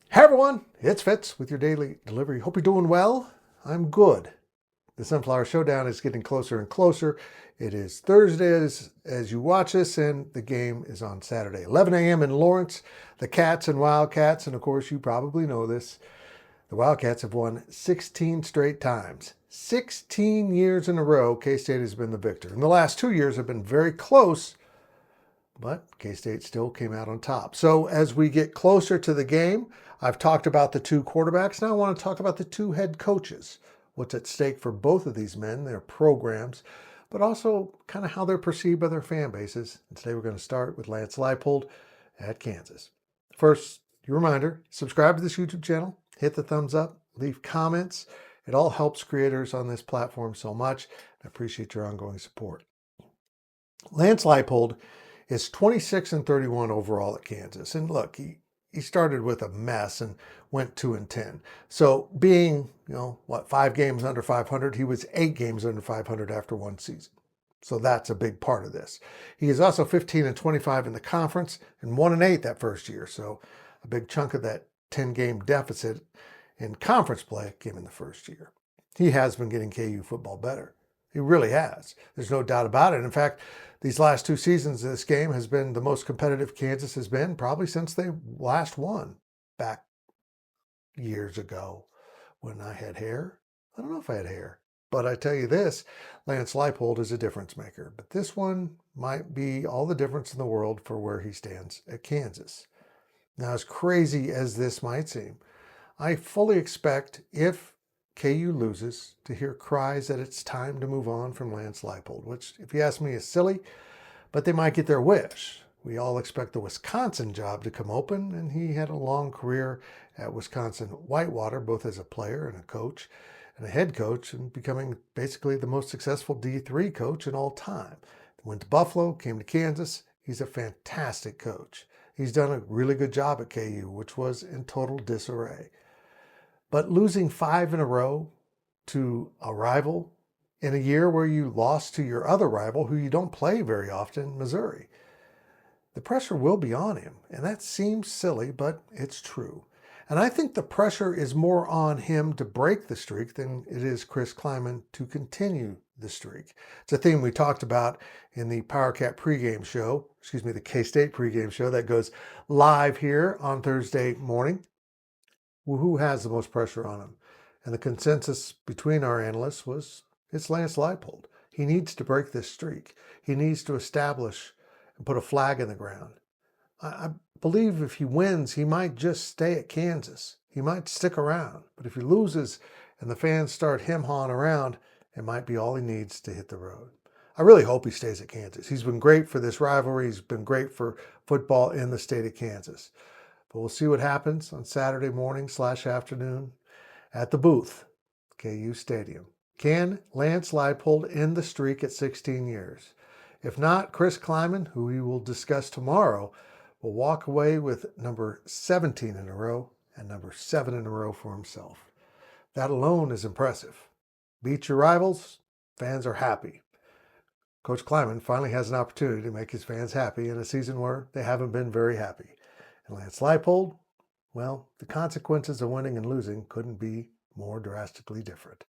Hey everyone, it's Fitz with your daily delivery. Hope you're doing well. I'm good. The Sunflower Showdown is getting closer and closer. It is Thursday as you watch this, and the game is on Saturday, 11 a.m. in Lawrence. The Cats and Wildcats, and of course you probably know this, the Wildcats have won 16 straight times. 16 years in a row, K-State has been the victor. And the last 2 years have been very close, but K-State still came out on top. So as we get closer to the game, I've talked about the two quarterbacks. Now I want to talk about the two head coaches. What's at stake for both of these men, their programs, but also kind of how they're perceived by their fan bases. And today we're going to start with Lance Leipold at Kansas. First, your reminder, subscribe to this YouTube channel, hit the thumbs up, leave comments. It all helps creators on this platform so much. I appreciate your ongoing support. Lance Leipold is 26-31 overall at Kansas. And look, he started with a mess and went 2-10. So being, 5 games under 500, he was 8 games under 500 after one season. So that's a big part of this. He is also 15-25 in the conference and 1-8 that first year. So a big chunk of that 10-game deficit in conference play came in the first year. He has been getting KU football better. He really has. There's no doubt about it. In fact, these last 2 seasons, this game has been the most competitive Kansas has been probably since they last won back years ago when I had hair. I don't know if I had hair, but I tell you this, Lance Leipold is a difference maker. But this one might be all the difference in the world for where he stands at Kansas. Now, as crazy as this might seem, I fully expect if KU loses to hear cries that it's time to move on from Lance Leipold, which, if you ask me, is silly, but they might get their wish. We all expect the Wisconsin job to come open, and he had a long career at Wisconsin Whitewater, both as a player and a coach and a head coach, and becoming basically the most successful D3 coach in all time. Went to Buffalo, came to Kansas. He's a fantastic coach. He's done a really good job at KU, which was in total disarray. But losing 5 in a row to a rival in a year where you lost to your other rival, who you don't play very often, Missouri, the pressure will be on him. And that seems silly, but it's true. And I think the pressure is more on him to break the streak than it is Chris Klieman to continue the streak. It's a theme we talked about in the PowerCat pregame show, the K-State pregame show that goes live here on Thursday morning. Who has the most pressure on him? And the consensus between our analysts was it's Lance Leipold. He needs to break this streak. He needs to establish and put a flag in the ground. I believe if he wins, he might just stay at Kansas. He might stick around. But if he loses and the fans start him-hawing around, it might be all he needs to hit the road. I really hope he stays at Kansas. He's been great for this rivalry. He's been great for football in the state of Kansas. But we'll see what happens on Saturday morning/afternoon at the booth, KU Stadium. Can Lance Leipold end the streak at 16 years? If not, Chris Klieman, who we will discuss tomorrow, will walk away with number 17 in a row and number 7 in a row for himself. That alone is impressive. Beat your rivals, fans are happy. Coach Klieman finally has an opportunity to make his fans happy in a season where they haven't been very happy. And Lance Leipold, well, the consequences of winning and losing couldn't be more drastically different.